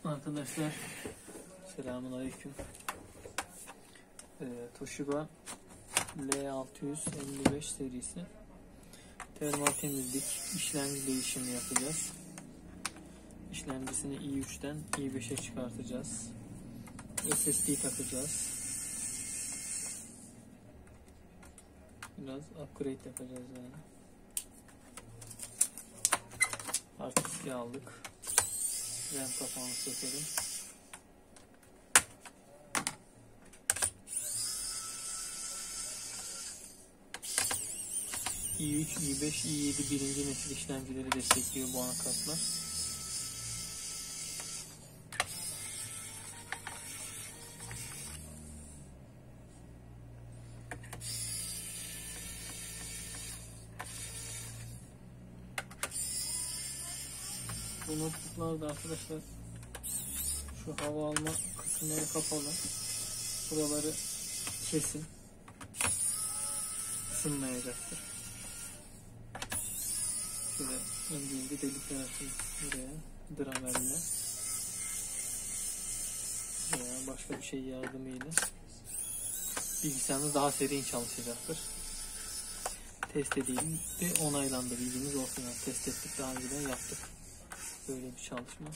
Arkadaşlar selamünaleyküm. Toshiba L655 serisi termal temizlik işlemci değişimi yapacağız. İşlemcisini i3'ten i5'e çıkartacağız. SSD takacağız. Biraz upgrade yapacağız yani. Hard diski aldık. RAM kapağını sökelim. i3, i5, i7 birinci nesil işlemcileri destekliyor bu anakartlar. Bu notebooklarda arkadaşlar şu hava alma kısımları kapalı. Buraları kesin. Isınmayacaktır. Şöyle ince delikler açın buraya dramerle veya başka bir şey yardımıyla bilgisayarınız daha serin çalışacaktır. Test edildi, onaylandı, bilginiz olsun. Yani test ettik, daha önceden yaptık böyle bir çalışma.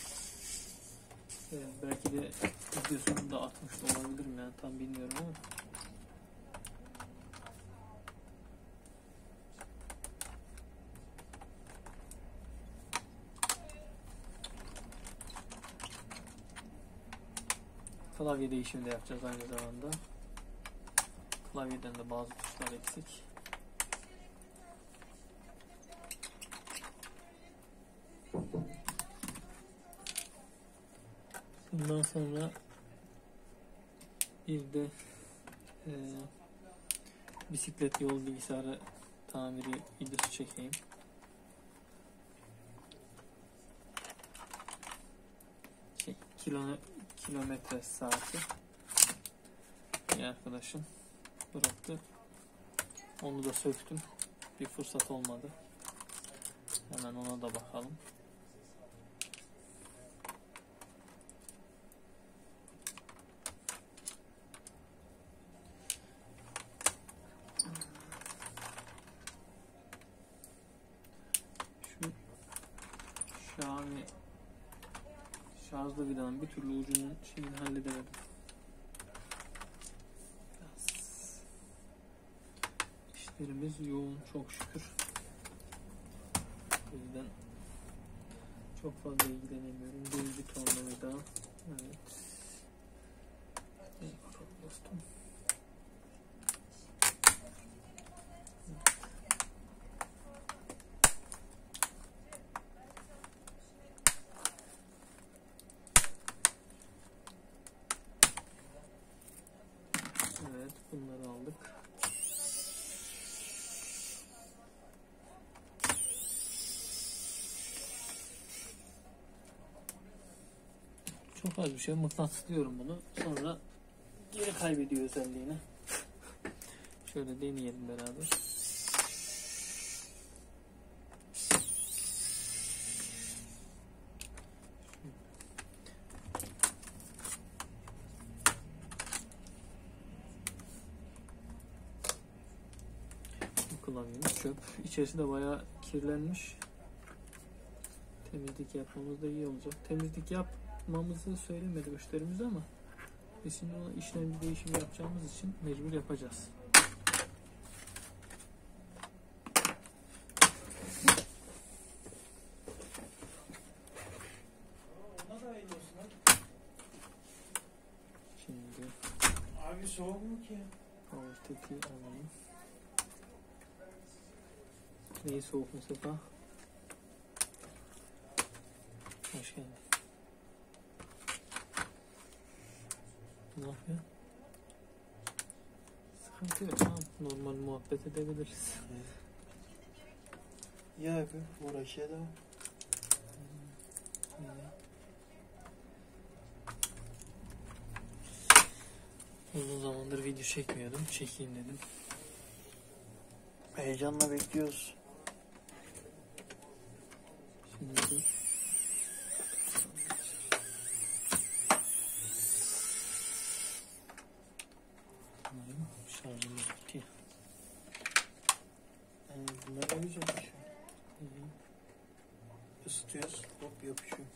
Belki de videosunu da atmış da olabilirim yani, tam bilmiyorum ama klavye değişimi de yapacağız aynı zamanda. Klavyeden de bazı tuşlar eksik. Bundan sonra bir de bisiklet yol bilgisayarı tamiri videosu çekeyim. Kilometre saati bir arkadaşım bıraktı. Onu da söktüm. Bir fırsat olmadı. Hemen ona da bakalım. Şu Xiaomi şarjlı vidanın bir türlü ucunun şeyini halledemedim. İşlerimiz yoğun çok şükür. O yüzden çok fazla ilgilenemiyorum. Bir tornavida. Evet. Çok dostum. Evet, bunları aldık. Çok az bir şey, mıknatıslıyorum bunu. Sonra geri kaybediyor özelliğini. Şöyle deneyelim beraber. Bu klavyemiz çöp. İçerisi de bayağı kirlenmiş. Temizlik yapmamız da iyi olacak. Temizlik yapmamızı söylemedi müşterimiz ama biz şimdi ona işlemci değişimi yapacağımız için mecbur yapacağız. Şimdi abi soğuk mu ki? Powertech'i alalım. Neyi soğuk Mustafa? Hoş geldin. Ne yapıyor? Sıkıntı yok, tamam. Normal muhabbet edebiliriz. Ya abi uğraşıyor da. Uzun zamandır video çekmiyordum. Çekeyim dedim. Heyecanla bekliyoruz. Şimdi ısıtıyoruz. Hop yapışıyor.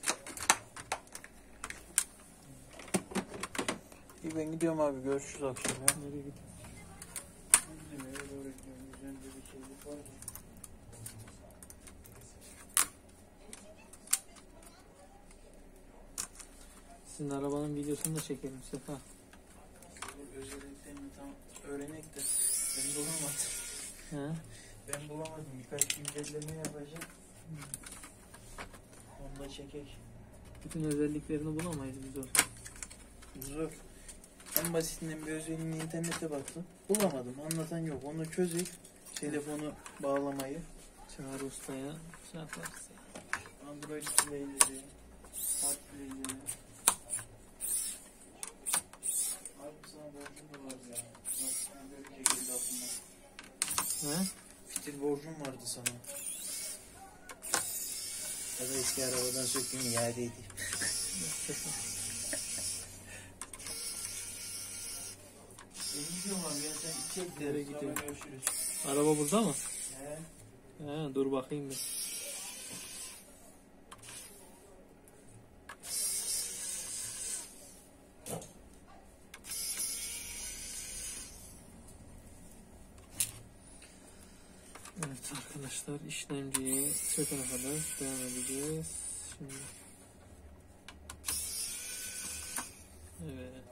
İyi ben gidiyorum abi. Görüşürüz akşam ya. Nereye gidiyorsun? Bizim eve doğru gidiyorum. Üzerinde bir şeylik var mı? Sizin arabanın videosunu da çekelim Sefa. Bu özelliklerini tam öğrenek de ben bulamadım. He? Ben bulamadım. Birkaç güncelleme yapacağım. Onu da çekek. Bütün özelliklerini bulamayız biz o. Zor. En basitinden bir özelliğini internete baktım. Bulamadım. Anlatan yok. Onu çözük. Telefonu bağlamayı. Çağrı Usta'ya şey yaparız ya. Android playleri. Hard playleri. Abi sana borcum da var ya. Bak böyle geldi aklıma. He? Fitil borcum vardı sana. Ya da eski arabadan söktüm iade edeyim. Gidiyorum abi ya sen iki Nereye ekle. gidiyorsun? Görüşürüz. Araba burada mı? He. He, dur bakayım bir. Evet arkadaşlar, işlemciye sökene kadar devam edeceğiz. Şimdi. Evet.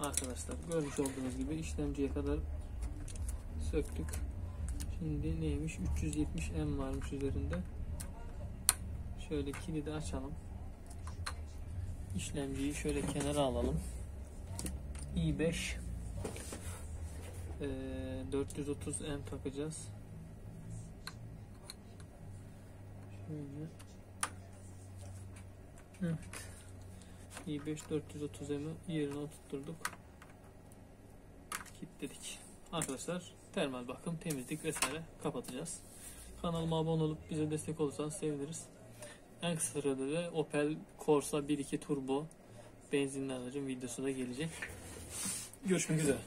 Arkadaşlar görmüş olduğunuz gibi işlemciye kadar söktük. Şimdi neymiş? 370M varmış üzerinde. Şöyle kilidi açalım. İşlemciyi şöyle kenara alalım. i5 430M takacağız. Şöyle. Evet. i5 430M'i yerine oturtturduk. Kilitledik. Arkadaşlar termal bakım, temizlik vesaire kapatacağız. Kanalıma abone olup bize destek olursanız seviniriz. En kısa sürede de Opel Corsa 1.2 Turbo benzinli aracın videosu da gelecek. Görüşmek üzere.